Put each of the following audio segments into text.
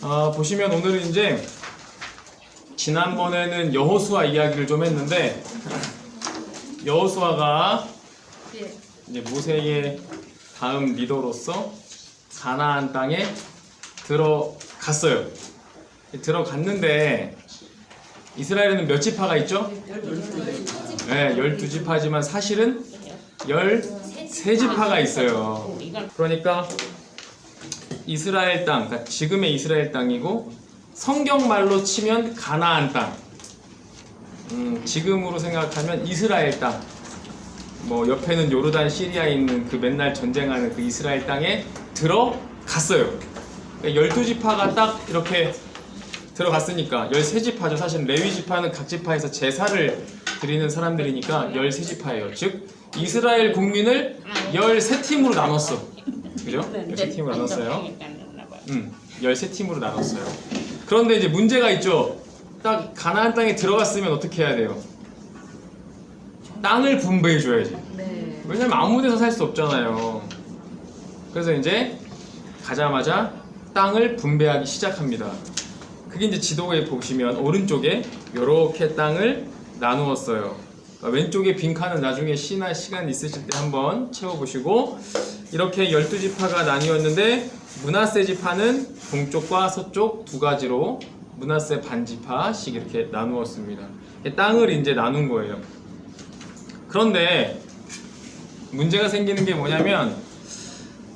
보시면 오늘은 이제 지난번에는 여호수아 이야기를 좀 했는데 여호수아가 이제 모세의 다음 리더로서 가나안 땅에 들어갔어요. 들어갔는데 이스라엘에는 몇 지파가 있죠? 12지파. 네, 12지파지만 사실은 13지파가 있어요. 그러니까 이스라엘 땅, 그러니까 지금의 이스라엘 땅이고 성경말로 치면 가나안 땅, 지금으로 생각하면 이스라엘 땅, 뭐 옆에는 요르단 시리아에 있는 그 맨날 전쟁하는 그 이스라엘 땅에 들어갔어요. 그러니까 12지파가 딱 이렇게 들어갔으니까 13지파죠. 사실 레위지파는 각 지파에서 제사를 드리는 사람들이니까 13지파예요. 즉 이스라엘 국민을 13팀으로 나눴어. 그죠? 13팀으로 나눴어요. 13팀으로 나눴어요. 그런데 이제 문제가 있죠. 딱 가나안 땅에 들어갔으면 어떻게 해야 돼요? 땅을 분배해 줘야지. 왜냐면 아무 데서 살 수 없잖아요. 그래서 이제 가자마자 땅을 분배하기 시작합니다. 그게 이제 지도에 보시면 오른쪽에 이렇게 땅을 나누었어요. 왼쪽에 빈칸은 나중에 시간 있으실 때 한번 채워보시고, 이렇게 12지파가 나뉘었는데 므낫세 지파는 동쪽과 서쪽 두 가지로 므낫세 반지파씩 이렇게 나누었습니다. 땅을 이제 나눈 거예요. 그런데 문제가 생기는 게 뭐냐면,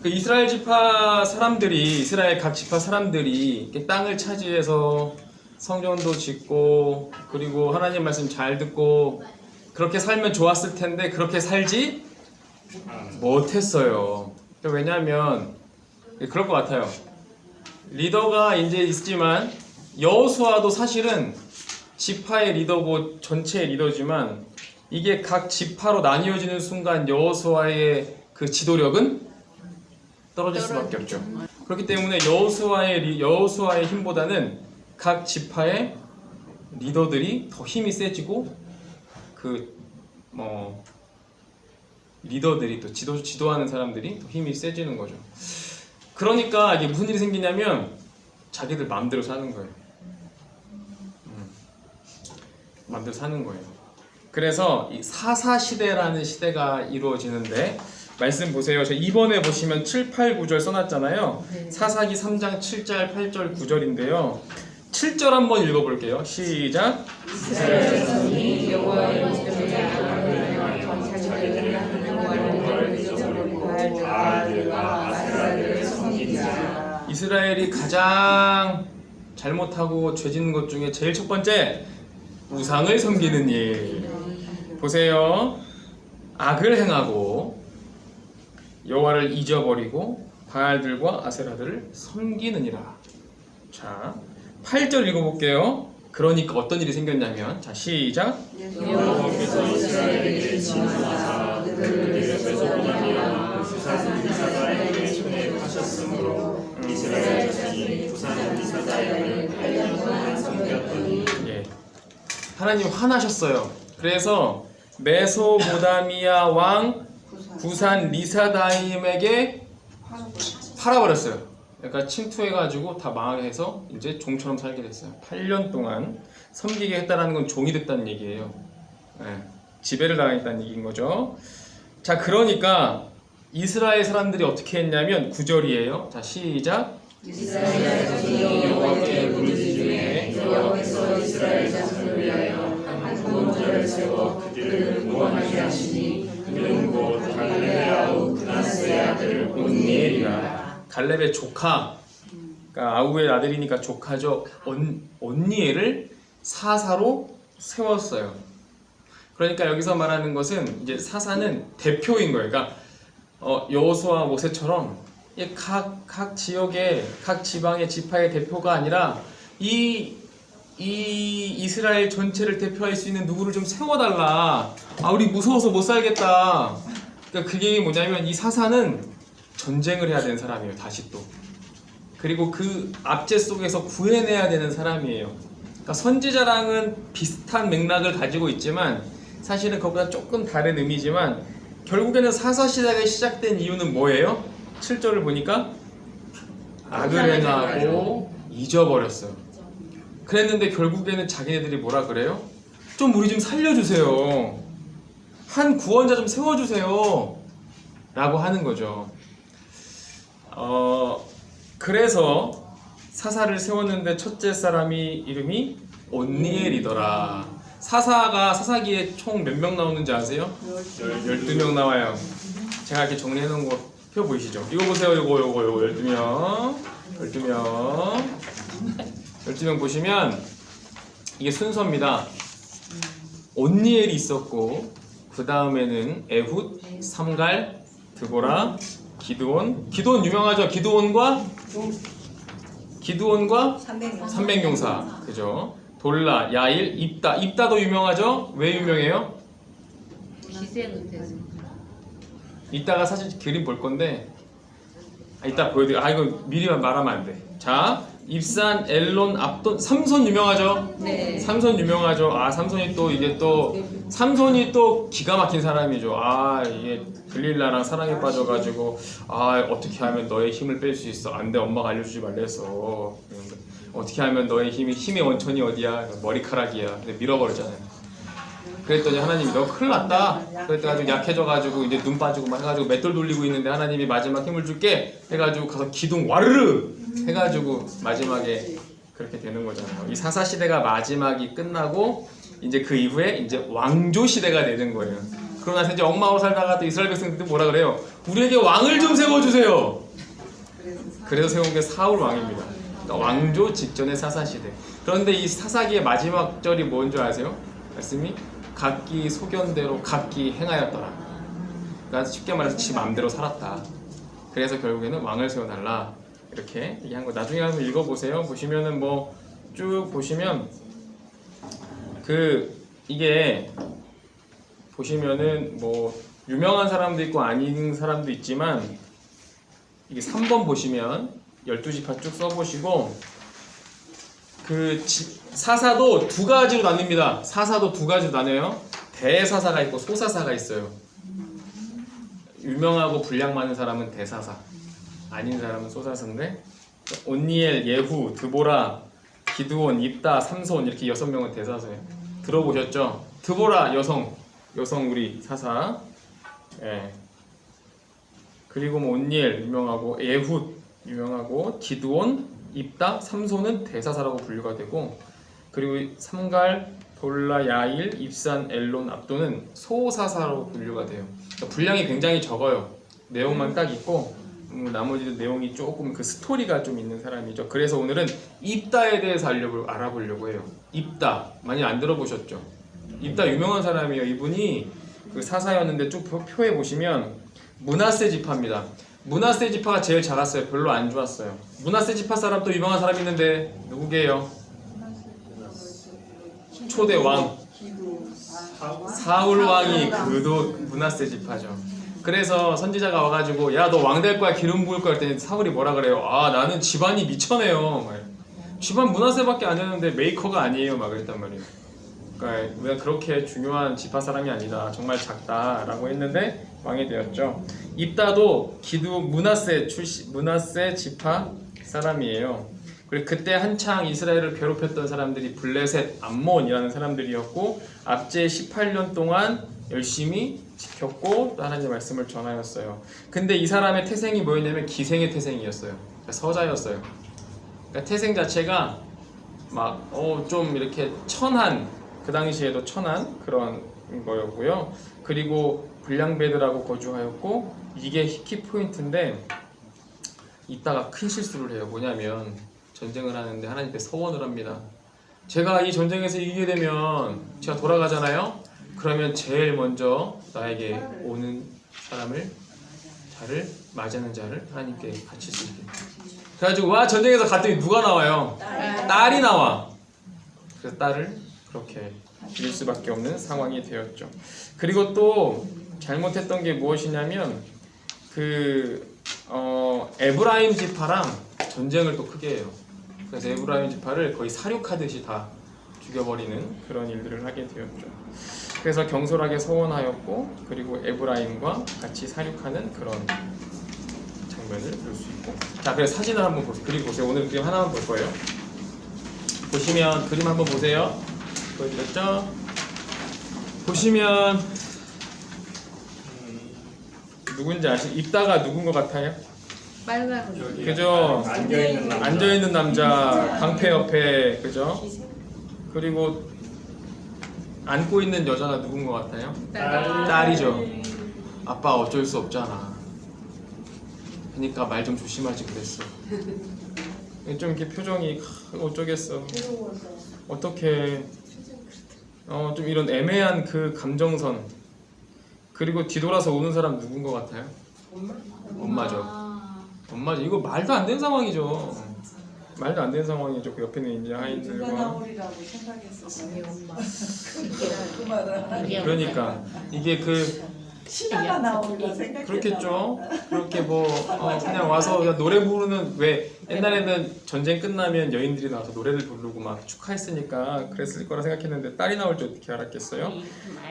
그 이스라엘 지파 사람들이, 이스라엘 각 지파 사람들이 이렇게 땅을 차지해서 성전도 짓고 그리고 하나님 말씀 잘 듣고 그렇게 살면 좋았을 텐데 그렇게 살지 못했어요. 왜냐하면 그럴 것 같아요. 리더가 이제 있지만 여호수아도 사실은 지파의 리더고 전체의 리더지만 이게 각 지파로 나뉘어지는 순간 여호수아의 그 지도력은 떨어질 수밖에 없죠. 그렇기 때문에 여호수아의 힘보다는 각 지파의 리더들이 더 힘이 세지고 리더들이 또 지도하는 사람들이 더 힘이 세지는 거죠. 그러니까 이게 무슨 일이 생기냐면 자기들 마음대로 사는 거예요. 마음대로 사는 거예요. 그래서 이 사사시대라는 시대가 이루어지는데, 말씀 보세요. 저 2번에 보시면 7, 8, 9절 써놨잖아요. 사사기 3장 7절, 8절, 9절인데요. 7절 한번 읽어볼게요. 시작. 이스라엘 자손이 여호와의 목전에 악을 자기들이 하는 여호와를 잊어버리고 바알들과 아세라를 섬기자. 이스라엘이 가장 잘못하고 죄 짓는 것 중에 제일 첫 번째, 우상을 섬기는 일. 보세요. 악을 행하고 여호와를 잊어버리고 바알들과 아세라들을 섬기느니라. 자, 8절 읽어볼게요. 그러니까 어떤 일이 생겼냐면, 자 시작. 여호와께서 이스라엘에게 진노하사 그들을 배속하며 부산이사자에게 손에 하셨으므로 이스라엘 자손이 부산이사자에게 8년 동안 섬겼더니. 하나님 화나셨어요. 그래서 메소보다미아 왕 부산 리사다임에게 팔아버렸어요. 그러니까 침투해가지고 다 망하게 해서 이제 종처럼 살게 됐어요. 8년 동안 섬기게 했다라는 건 종이 됐다는 얘기예요. 지배를 당했다는 얘기인 거죠. 자, 그러니까 이스라엘 사람들이 어떻게 했냐면 9절이에요. 자, 시작. 이스라엘 자손이 여호와께 부르짖으매 여호와께서 이스라엘 자손을 위하여 한 구원자를 세워 그들을 구원하게 하시니 그는 곧 갈렙의 아우 므낫세의 아들 온니엘이라. 갈렙의 조카, 그러니까 아우의 아들이니까 조카죠. 온니엘을 사사로 세웠어요. 그러니까 여기서 말하는 것은 이제 사사는 대표인 거예요. 그러니까 여호수아 모세처럼 각 지역의 각 지방의 지파의 대표가 아니라 이 이스라엘 전체를 대표할 수 있는 누구를 좀 세워달라. 우리 무서워서 못 살겠다. 그러니까 그게 뭐냐면 이 사사는 전쟁을 해야 되는 사람이에요. 다시 또. 그리고 그 압제 속에서 구해내야 되는 사람이에요. 그러니까 선지자랑은 비슷한 맥락을 가지고 있지만 사실은 그것보다 조금 다른 의미지만 결국에는 사사시대가 시작된 이유는 뭐예요? 7절을 보니까 악을 행하고 잊어버렸어요. 그랬는데 결국에는 자기네들이 뭐라 그래요? 좀 우리 좀 살려주세요. 한 구원자 좀 세워주세요. 라고 하는 거죠. 그래서 사사를 세웠는데 첫째 사람이 이름이 온니엘이더라. 사사기에 총 몇 명 나오는지 아세요? 12명 나와요. 제가 이렇게 정리해 놓은 거 표 보이시죠? 이거 보세요. 요거 12명. 12명 보시면 이게 순서입니다. 온니엘이 있었고 그 다음에는 에훗, 삼갈, 드보라, 기드온 유명하죠? 기드온과 300용사 그죠? 돌라, 야일, 입다도 유명하죠? 왜 유명해요? 이따가 사실 그림 볼 건데 이따 보여드릴게요. 이거 미리 말하면 안 돼. 자, 입산, 엘론, 압돈, 삼손 유명하죠? 네. 삼손 유명하죠. 삼손이 또 기가 막힌 사람이죠. 이게 들릴라랑 사랑에 빠져가지고 어떻게 하면 너의 힘을 뺄 수 있어? 안 돼, 엄마가 알려주지 말랬어. 어떻게 하면 너의 힘의 원천이 어디야? 머리카락이야. 근데 밀어버리잖아요. 그랬더니 하나님이 너 큰일 났다. 그랬더니 약해져가지고 이제 눈 빠지고 막 해가지고 맷돌 돌리고 있는데 하나님이 마지막 힘을 줄게 해가지고 가서 기둥 와르르 해가지고 마지막에 그렇게 되는 거잖아요. 이 사사 시대가 마지막이 끝나고 이제 그 이후에 이제 왕조 시대가 되는 거예요. 그러고 나서 이제 엉망으로 살다가 또 이스라엘 백성들이 뭐라 그래요? 우리에게 왕을 좀 세워주세요. 그래서 세운 게 사울 왕입니다. 그러니까 왕조 직전의 사사 시대. 그런데 이 사사기의 마지막 절이 뭔 줄 아세요? 말씀이 각기 소견대로 각기 행하였더라. 그러니까 쉽게 말해서 지 마음대로 살았다. 그래서 결국에는 왕을 세워달라 이렇게 얘기한 거. 나중에 한번 읽어보세요. 보시면은 뭐 쭉 보시면 이게 보시면은 뭐 유명한 사람도 있고 아닌 사람도 있지만 이게 3번 보시면 12지파 쭉 써보시고 사사도 두 가지로 나뉩니다. 사사도 두 가지로 나뉘어요. 대사사가 있고 소사사가 있어요. 유명하고 분량 많은 사람은 대사사, 아닌 사람은 소사사인데 온니엘, 예후, 드보라, 기드온, 입다, 삼손 이렇게 6명은 대사사예요. 들어보셨죠? 드보라 여성 우리 사사. 그리고 뭐 온니엘 유명하고 에훗 유명하고 기드온, 입다, 삼손은 대사사라고 분류가 되고 그리고 삼갈, 돌라, 야일, 입산, 엘론, 압도는 소사사라고 분류가 돼요. 그러니까 분량이 굉장히 적어요. 내용만 딱 있고 나머지 내용이 조금 그 스토리가 좀 있는 사람이죠. 그래서 오늘은 입다에 대해서 알아보려고 해요. 입다 많이 안 들어보셨죠? 입다 유명한 사람이에요. 이분이 그 사사였는데 쭉 표에 보시면 므낫세 지파입니다. 므낫세 지파가 제일 작았어요. 별로 안 좋았어요. 므낫세 지파 사람 또 유명한 사람이 있는데 누구게요? 초대 왕 사울 왕이 그도 므낫세 지파죠. 그래서 선지자가 와가지고 야 너 왕 될 거야 기름 부을 거야 했더니 사울이 뭐라 그래요? 나는 집안이 미천해요. 집안 므낫세밖에 안 되는데 메이커가 아니에요. 막 그랬단 말이에요. 그러니까 우리가 그렇게 중요한 지파 사람이 아니다. 정말 작다라고 했는데 왕이 되었죠. 입다도 므낫세 지파 사람이에요. 그리고 그때 한창 이스라엘을 괴롭혔던 사람들이 블레셋, 암몬이라는 사람들이었고 압제 18년 동안 열심히 지켰고 또 하나님의 말씀을 전하였어요. 근데 이 사람의 태생이 뭐였냐면 기생의 태생이었어요. 그러니까 서자였어요. 그러니까 태생 자체가 막 좀 이렇게 천한, 그 당시에도 천한 그런 거였고요. 그리고 불량배들하고 거주하였고 이게 키포인트인데 이따가 큰 실수를 해요. 뭐냐면 전쟁을 하는데 하나님께 서원을 합니다. 제가 이 전쟁에서 이기게 되면 제가 돌아가잖아요. 그러면 제일 먼저 나에게 오는 자를 맞이하는 자를 하나님께 같이 쓰게. 그래가지고 전쟁에서 갔더니 누가 나와요? 딸이 나와. 그래서 딸을 그렇게 죽일 수밖에 없는 상황이 되었죠. 그리고 또 잘못했던 게 무엇이냐면 에브라임 지파랑 전쟁을 또 크게 해요. 그래서 에브라임 지파를 거의 사륙하듯이 다 죽여버리는 그런 일들을 하게 되었죠. 그래서 경솔하게 서원하였고 그리고 에브라임과 같이 사륙하는 그런 장면을 볼 수 있고. 자, 그래서 사진을 한번 보세요. 그림 보세요. 오늘 그림 하나만 볼 거예요. 보시면 그림 한번 보세요. 보여드렸죠? 보시면 누군지 입다가 누군 것 같아요? 빨간 저기 그죠? 앉아있는 남자. 앉아있는 남자 방패 옆에 그죠? 그리고 안고 있는 여자가 누군 것 같아요? 딸이죠. 아빠 어쩔 수 없잖아. 그러니까 말 좀 조심하지 그랬어. 좀 이렇게 표정이 어쩌겠어. 어떻게 좀 이런 애매한 그 감정선. 그리고 뒤돌아서 오는 사람 누군 것 같아요? 엄마죠. 엄마죠. 이거 말도 안 되는 상황이죠. 말도 안 되는 상황이죠. 그 옆에는 이제 누가 하인들과 나오리라고 생각했었어요. 엄마. 그 말을 그러니까 이게 그 신하가 나오리라 생각했나 그렇겠죠. 그렇게 뭐 그냥 와서 야, 노래 부르는 왜 옛날에는 전쟁 끝나면 여인들이 나와서 노래를 부르고 막 축하했으니까 그랬을 거라 생각했는데 딸이 나올 줄 어떻게 알았겠어요?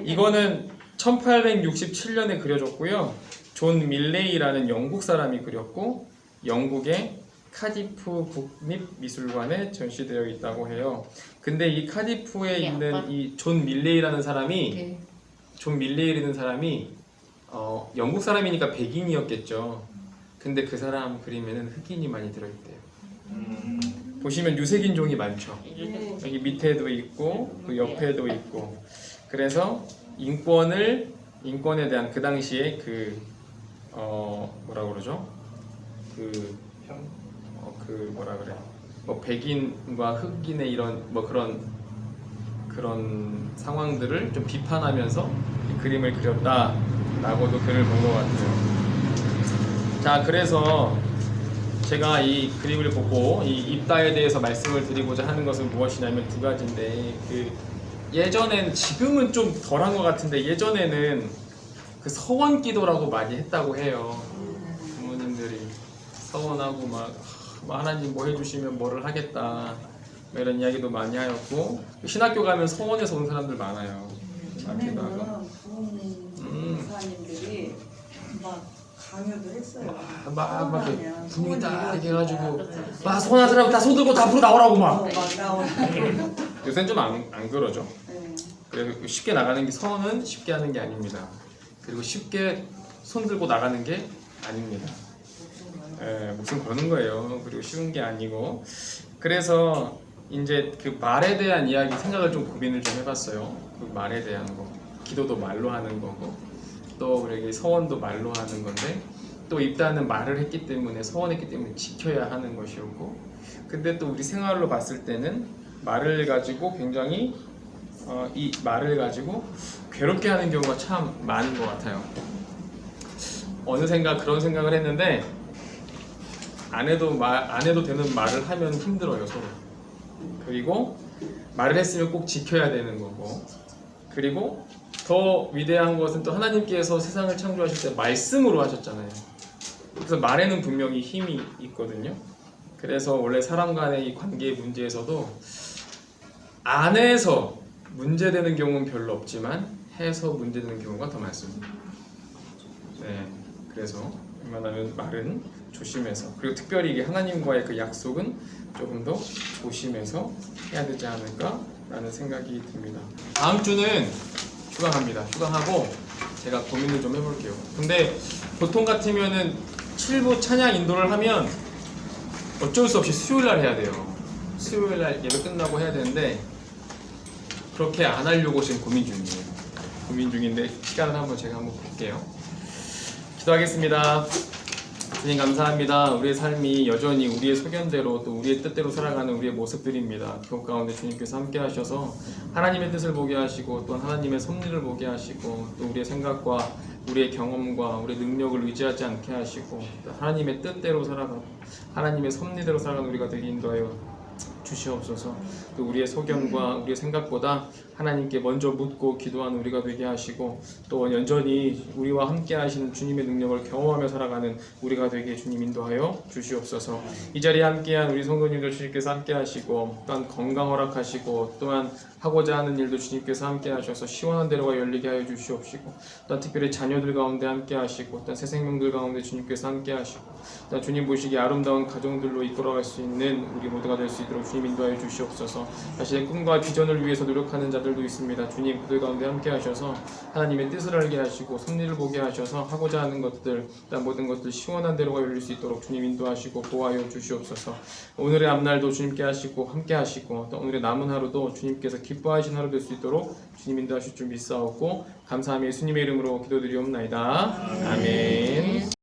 이거는 1867년에 그려졌고요. 존 밀레이라는 영국 사람이 그렸고 영국의 카디프 국립미술관에 전시되어 있다고 해요. 근데 이 카디프에 있는 이 존 밀레이라는 사람이 영국 사람이니까 백인이었겠죠. 근데 그 사람 그림에는 흑인이 많이 들어있대요. 보시면 유색인종이 많죠. 여기 밑에도 있고 그 옆에도 있고. 그래서 인권에 대한 그 당시에 그 뭐라 그러죠? 그 뭐라 그래? 뭐 백인과 흑인의 이런 뭐 그런 상황들을 좀 비판하면서 이 그림을 그렸다라고도 글을 본 것 같아요. 자, 그래서 제가 이 그림을 보고 이 입다에 대해서 말씀을 드리고자 하는 것은 무엇이냐면 두 가지인데 그 예전엔 지금은 좀 덜한 것 같은데 예전에는 그 서원 기도라고 많이 했다고 해요. 부모님들이 서원하고 막 하나님 뭐 해주시면 뭐를 하겠다 뭐 이런 이야기도 많이 하였고 신학교 가면 서원에서 온 사람들 많아요. 전에는 하고. 부모님들이 막 강요도 했어요. 막 이렇게 서운하면 분위기 딱 이렇게 해가지고 그렇죠. 막 서운한 사람 다 손들고 다 앞으로 나오라고 막. 막 나오고. 요새는 좀 안 그러죠. 네. 그래서 쉽게 나가는 게 서원은 쉽게 하는 게 아닙니다. 그리고 쉽게 손 들고 나가는 게 아닙니다. 목숨 거는 거예요. 그리고 쉬운 게 아니고. 그래서 이제 그 말에 대한 이야기 생각을 좀 고민을 좀 해봤어요. 그 말에 대한 거. 기도도 말로 하는 거고 또 우리 서원도 말로 하는 건데 또 입다는 말을 했기 때문에 서원했기 때문에 지켜야 하는 것이었고 근데 또 우리 생활로 봤을 때는 말을 가지고 굉장히 이 말을 가지고 괴롭게 하는 경우가 참 많은 것 같아요. 어느샌가 그런 생각을 했는데 안 해도 되는 말을 하면 힘들어요 서로. 그리고 말을 했으면 꼭 지켜야 되는 거고 그리고 더 위대한 것은 또 하나님께서 세상을 창조하실 때 말씀으로 하셨잖아요. 그래서 말에는 분명히 힘이 있거든요. 그래서 원래 사람 간의 이 관계의 문제에서도 안 해서 문제되는 경우는 별로 없지만 해서 문제되는 경우가 더 많습니다. 네, 그래서 웬만하면 말은 조심해서 그리고 특별히 이게 하나님과의 그 약속은 조금 더 조심해서 해야 되지 않을까라는 생각이 듭니다. 다음 주는 휴강합니다. 휴강하고 제가 고민을 좀 해볼게요. 근데 보통 같으면은 7부 찬양 인도를 하면 어쩔 수 없이 수요일날 해야 돼요. 수요일날 예배 끝나고 해야 되는데 그렇게 안 하려고 지금 고민 중이에요. 고민 중인데 시간을 제가 한번 볼게요. 기도하겠습니다. 주님 감사합니다. 우리의 삶이 여전히 우리의 소견대로 또 우리의 뜻대로 살아가는 우리의 모습들입니다. 그 가운데 주님께서 함께 하셔서 하나님의 뜻을 보게 하시고 또 하나님의 섭리를 보게 하시고 또 우리의 생각과 우리의 경험과 우리의 능력을 의지하지 않게 하시고 또 하나님의 뜻대로 살아가고 하나님의 섭리대로 살아가는 우리가 되게 인도하여 주시옵소서. 또 우리의 소견과 우리의 생각보다 하나님께 먼저 묻고 기도하는 우리가 되게 하시고, 또 여전히 우리와 함께 하시는 주님의 능력을 경험하며 살아가는 우리가 되게 주님 인도하여 주시옵소서. 이 자리에 함께한 우리 성도님들 주님께서 함께 하시고, 또한 건강 허락하시고, 또한 하고자 하는 일도 주님께서 함께 하셔서 시원한 대로가 열리게 하여 주시옵시고, 또한 특별히 자녀들 가운데 함께 하시고, 또한 새 생명들 가운데 주님께서 함께 하시고, 또한 주님 보시기에 아름다운 가정들로 이끌어갈 수 있는 우리 모두가 될 수 있도록 주님 인도하여 주시옵소서. 자신의 꿈과 비전을 위해서 노력하는 자들도 있습니다. 주님 그들 가운데 함께 하셔서 하나님의 뜻을 알게 하시고 섭리를 보게 하셔서 하고자 하는 것들, 또한 모든 것들 시원한 대로가 열릴 수 있도록 주님 인도하시고 보호하여 주시옵소서. 오늘의 앞날도 주님께 하시고 함께 하시고, 또 오늘의 남은 하루도 주님께서 기뻐하신 하루 될 수 있도록 주님 인도하실 줄 믿사옵고 감사함이 예수님의 이름으로 기도드리옵나이다. 아멘.